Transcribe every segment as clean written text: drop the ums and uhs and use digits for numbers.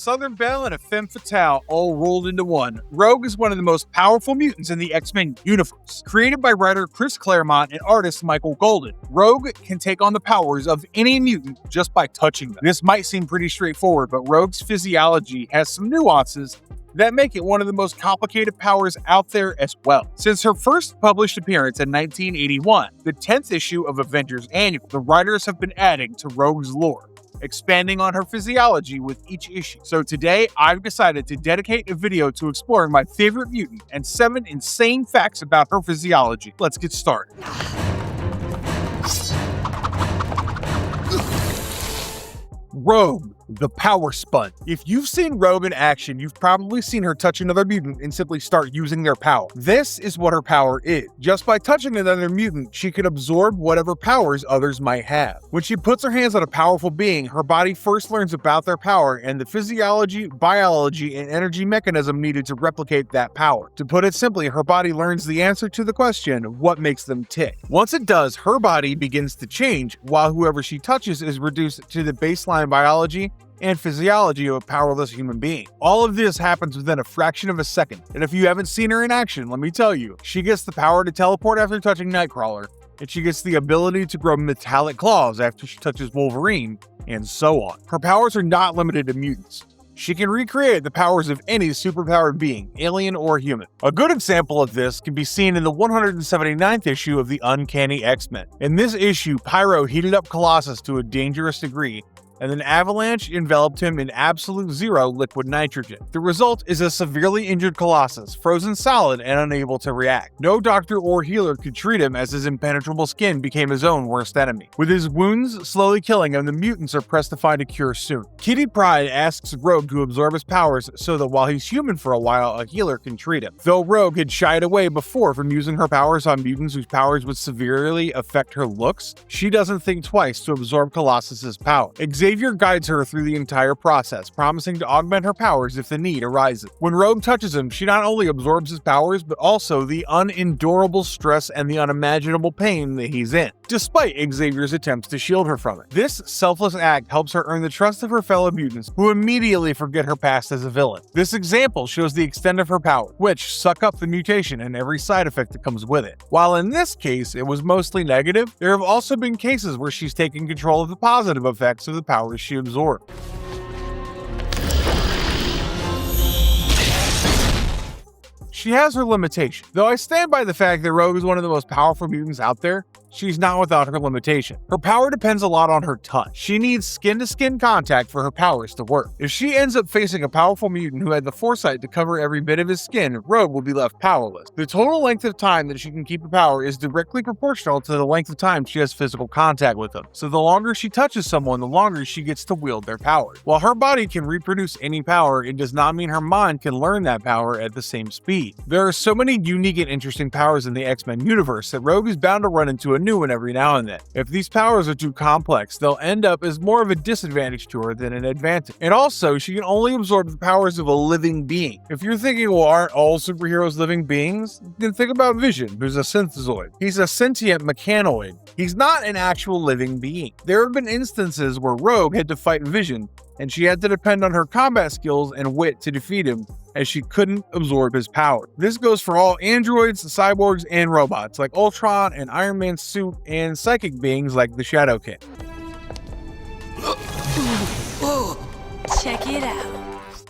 Southern Belle and a Femme Fatale all rolled into one. Rogue is one of the most powerful mutants in the X-Men universe. Created by writer Chris Claremont and artist Michael Golden, Rogue can take on the powers of any mutant just by touching them. This might seem pretty straightforward, but Rogue's physiology has some nuances that make it one of the most complicated powers out there as well. Since her first published appearance in 1981, the 10th issue of Avengers Annual, the writers have been adding to Rogue's lore, expanding on her physiology with each issue. So today, I've decided to dedicate a video to exploring my favorite mutant and 7 insane facts about her physiology. Let's get started. Rogue, the Power Sponge. If you've seen Rogue in action, you've probably seen her touch another mutant and simply start using their power. This is what her power is. Just by touching another mutant, she can absorb whatever powers others might have. When she puts her hands on a powerful being, her body first learns about their power and the physiology, biology, and energy mechanism needed to replicate that power. To put it simply, her body learns the answer to the question, what makes them tick? Once it does, her body begins to change, while whoever she touches is reduced to the baseline biology and physiology of a powerless human being. All of this happens within a fraction of a second, and if you haven't seen her in action, let me tell you, she gets the power to teleport after touching Nightcrawler, and she gets the ability to grow metallic claws after she touches Wolverine, and so on. Her powers are not limited to mutants. She can recreate the powers of any superpowered being, alien or human. A good example of this can be seen in the 179th issue of the Uncanny X-Men. In this issue, Pyro heated up Colossus to a dangerous degree, and then Avalanche enveloped him in absolute zero liquid nitrogen. The result is a severely injured Colossus, frozen solid and unable to react. No doctor or healer could treat him, as his impenetrable skin became his own worst enemy. With his wounds slowly killing him, the mutants are pressed to find a cure soon. Kitty Pryde asks Rogue to absorb his powers so that while he's human for a while, a healer can treat him. Though Rogue had shied away before from using her powers on mutants whose powers would severely affect her looks, she doesn't think twice to absorb Colossus's power. Xavier guides her through the entire process, promising to augment her powers if the need arises. When Rogue touches him, she not only absorbs his powers, but also the unendurable stress and the unimaginable pain that he's in, despite Xavier's attempts to shield her from it. This selfless act helps her earn the trust of her fellow mutants, who immediately forget her past as a villain. This example shows the extent of her power, which suck up the mutation and every side effect that comes with it. While in this case, it was mostly negative, there have also been cases where she's taken control of the positive effects of the powers she absorbed. She has her limitations. Though I stand by the fact that Rogue is one of the most powerful mutants out there, she's not without her limitation. Her power depends a lot on her touch. She needs skin-to-skin contact for her powers to work. If she ends up facing a powerful mutant who had the foresight to cover every bit of his skin, Rogue will be left powerless. The total length of time that she can keep a power is directly proportional to the length of time she has physical contact with them. So the longer she touches someone, the longer she gets to wield their power. While her body can reproduce any power, it does not mean her mind can learn that power at the same speed. There are so many unique and interesting powers in the X-Men universe that Rogue is bound to run into a new one every now and then. If these powers are too complex, they'll end up as more of a disadvantage to her than an advantage. And also, she can only absorb the powers of a living being. If you're thinking, well, aren't all superheroes living beings? Then think about Vision, who's a synthezoid. He's a sentient mechanoid. He's not an actual living being. There have been instances where Rogue had to fight Vision, and she had to depend on her combat skills and wit to defeat him, as she couldn't absorb his power. This goes for all androids, cyborgs, and robots, like Ultron and Iron Man's suit, and psychic beings like the Shadow King. Check it out.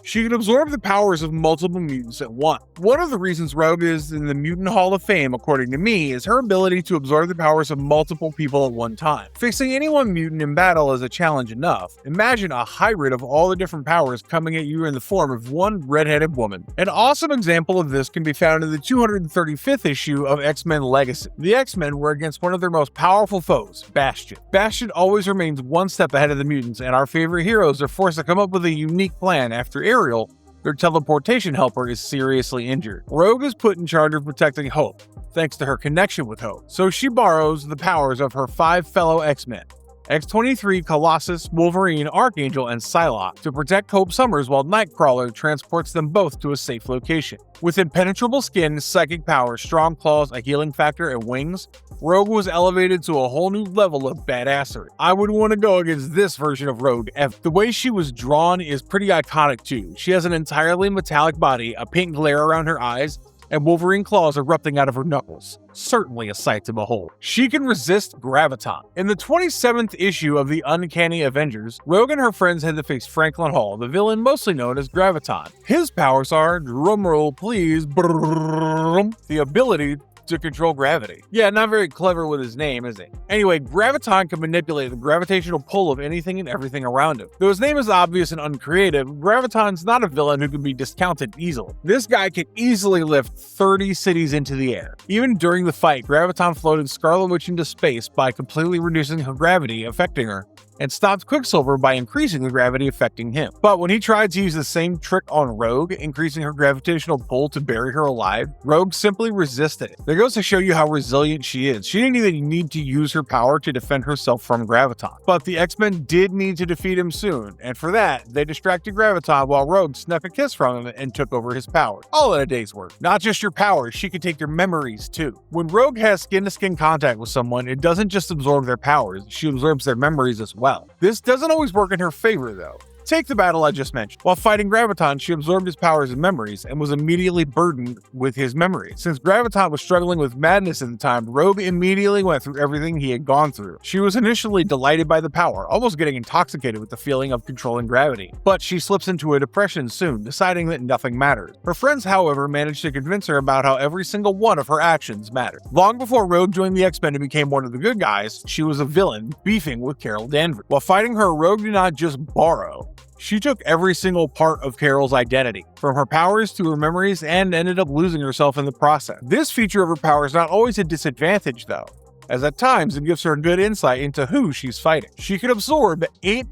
She can absorb the powers of multiple mutants at once. One of the reasons Rogue is in the Mutant Hall of Fame, according to me, is her ability to absorb the powers of multiple people at one time. Facing any one mutant in battle is a challenge enough. Imagine a hybrid of all the different powers coming at you in the form of one red-headed woman. An awesome example of this can be found in the 235th issue of X-Men Legacy. The X-Men were against one of their most powerful foes, Bastion. Bastion always remains one step ahead of the mutants, and our favorite heroes are forced to come up with a unique plan after Ariel, their teleportation helper, is seriously injured. Rogue is put in charge of protecting Hope, thanks to her connection with Hope. So she borrows the powers of her 5 fellow X-Men, X-23, Colossus, Wolverine, Archangel, and Psylocke to protect Hope Summers while Nightcrawler transports them both to a safe location. With impenetrable skin, psychic power, strong claws, a healing factor, and wings, Rogue was elevated to a whole new level of badassery. I would want to go against this version of Rogue. The way she was drawn is pretty iconic too. She has an entirely metallic body, a pink glare around her eyes, and Wolverine claws erupting out of her knuckles. Certainly a sight to behold. She can resist graviton. In the 27th issue of the Uncanny Avengers, Rogue and her friends had to face Franklin Hall, the villain mostly known as Graviton. His powers are, drumroll please, the ability to control gravity. Yeah, not very clever with his name, is he? Anyway, Graviton can manipulate the gravitational pull of anything and everything around him. Though his name is obvious and uncreative, Graviton's not a villain who can be discounted easily. This guy can easily lift 30 cities into the air. Even during the fight, Graviton floated Scarlet Witch into space by completely reducing her gravity affecting her, and stopped Quicksilver by increasing the gravity affecting him. But when he tried to use the same trick on Rogue, increasing her gravitational pull to bury her alive, Rogue simply resisted it. That goes to show you how resilient she is. She didn't even need to use her power to defend herself from Graviton. But the X-Men did need to defeat him soon, and for that, they distracted Graviton while Rogue snuck a kiss from him and took over his power. All in a day's work. Not just your powers, she can take your memories too. When Rogue has skin-to-skin contact with someone, it doesn't just absorb their powers, she absorbs their memories as well. This doesn't always work in her favor though. Take the battle I just mentioned. While fighting Graviton, she absorbed his powers and memories and was immediately burdened with his memories. Since Graviton was struggling with madness at the time, Rogue immediately went through everything he had gone through. She was initially delighted by the power, almost getting intoxicated with the feeling of controlling gravity. But she slips into a depression soon, deciding that nothing matters. Her friends, however, managed to convince her about how every single one of her actions mattered. Long before Rogue joined the X-Men and became one of the good guys, she was a villain, beefing with Carol Danvers. While fighting her, Rogue did not just borrow. She took every single part of Carol's identity, from her powers to her memories, and ended up losing herself in the process. This feature of her power is not always a disadvantage though, as at times it gives her good insight into who she's fighting. She could absorb 8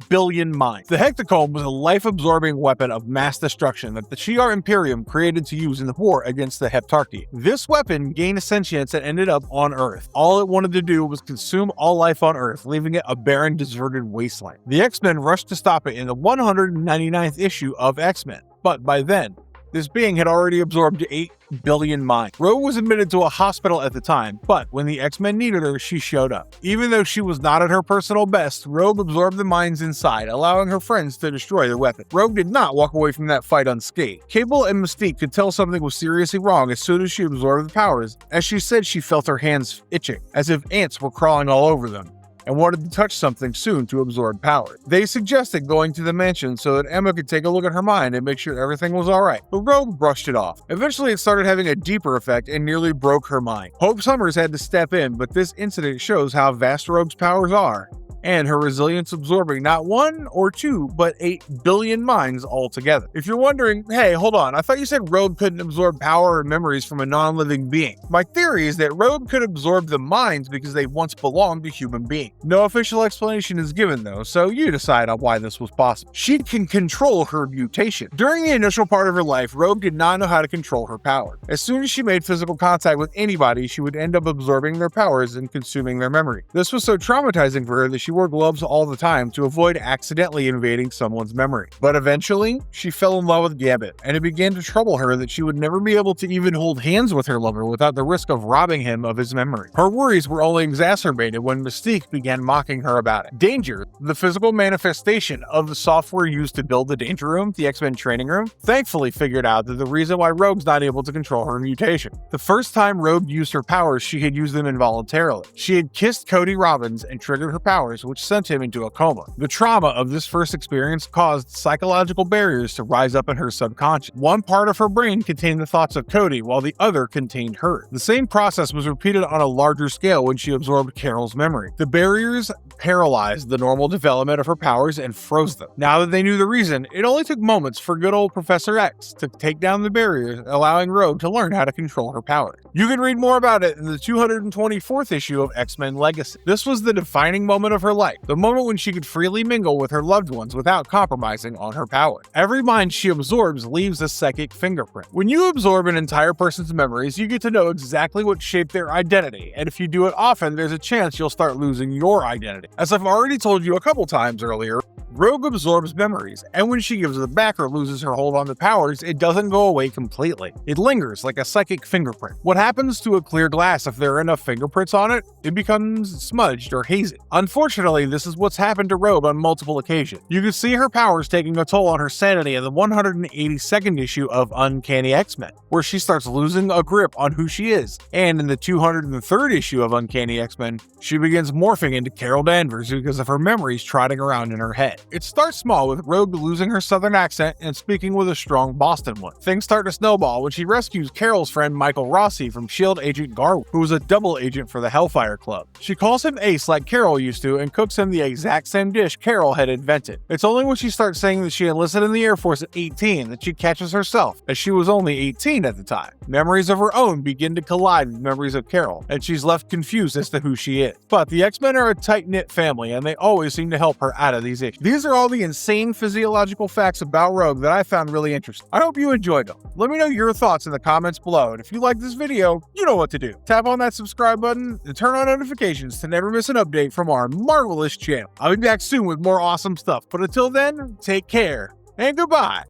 billion minds. The Hectocomb was a life-absorbing weapon of mass destruction that the Shi'ar Imperium created to use in the war against the Heptarchy. This weapon gained sentience and ended up on Earth. All it wanted to do was consume all life on Earth, leaving it a barren, deserted wasteland. The X-Men rushed to stop it in the 199th issue of X-Men, but by then, this being had already absorbed 8 billion minds. Rogue was admitted to a hospital at the time, but when the X-Men needed her, she showed up. Even though she was not at her personal best, Rogue absorbed the minds inside, allowing her friends to destroy the weapon. Rogue did not walk away from that fight unscathed. Cable and Mystique could tell something was seriously wrong as soon as she absorbed the powers, as she said she felt her hands itching, as if ants were crawling all over them, and wanted to touch something soon to absorb power. They suggested going to the mansion so that Emma could take a look at her mind and make sure everything was alright, but Rogue brushed it off. Eventually it started having a deeper effect and nearly broke her mind. Hope Summers had to step in, but this incident shows how vast Rogue's powers are, and her resilience absorbing not 1 or 2, but 8 billion minds altogether. If you're wondering, hey, hold on, I thought you said Rogue couldn't absorb power or memories from a non-living being. My theory is that Rogue could absorb the minds because they once belonged to human beings. No official explanation is given though, so you decide on why this was possible. She can control her mutation. During the initial part of her life, Rogue did not know how to control her power. As soon as she made physical contact with anybody, she would end up absorbing their powers and consuming their memory. This was so traumatizing for her that she wore gloves all the time to avoid accidentally invading someone's memory. But eventually, she fell in love with Gambit, and it began to trouble her that she would never be able to even hold hands with her lover without the risk of robbing him of his memory. Her worries were only exacerbated when Mystique began mocking her about it. Danger, the physical manifestation of the software used to build the Danger Room, the X-Men training room, thankfully figured out that the reason why Rogue's not able to control her mutation. The first time Rogue used her powers, she had used them involuntarily. She had kissed Cody Robbins and triggered her powers, which sent him into a coma. The trauma of this first experience caused psychological barriers to rise up in her subconscious. One part of her brain contained the thoughts of Cody, while the other contained her. The same process was repeated on a larger scale when she absorbed Carol's memory. The barriers paralyzed the normal development of her powers and froze them. Now that they knew the reason, it only took moments for good old Professor X to take down the barriers, allowing Rogue to learn how to control her powers. You can read more about it in the 224th issue of X-Men Legacy. This was the defining moment of her life, the moment when she could freely mingle with her loved ones without compromising on her power. Every mind she absorbs leaves a psychic fingerprint. When you absorb an entire person's memories, you get to know exactly what shaped their identity, and if you do it often, there's a chance you'll start losing your identity. As I've already told you a couple times earlier, Rogue absorbs memories, and when she gives them back or loses her hold on the powers, it doesn't go away completely. It lingers like a psychic fingerprint. What happens to a clear glass if there are enough fingerprints on it? It becomes smudged or hazy. Unfortunately, this is what's happened to Rogue on multiple occasions. You can see her powers taking a toll on her sanity in the 182nd issue of Uncanny X-Men, where she starts losing a grip on who she is, and in the 203rd issue of Uncanny X-Men, she begins morphing into Carol Danvers because of her memories trotting around in her head. It starts small with Rogue losing her southern accent and speaking with a strong Boston one. Things start to snowball when she rescues Carol's friend Michael Rossi from S.H.I.E.L.D. agent Garwood, who was a double agent for the Hellfire Club. She calls him Ace like Carol used to and cooks him the exact same dish Carol had invented. It's only when she starts saying that she enlisted in the Air Force at 18 that she catches herself, as she was only 18 at the time. Memories of her own begin to collide with memories of Carol, and she's left confused as to who she is. But the X-Men are a tight-knit family, and they always seem to help her out of these issues. These are all the insane physiological facts about Rogue that I found really interesting. I hope you enjoyed them. Let me know your thoughts in the comments below, and if you like this video, you know what to do. Tap on that subscribe button and turn on notifications to never miss an update from our marvelous channel. I'll be back soon with more awesome stuff, but until then, take care and goodbye.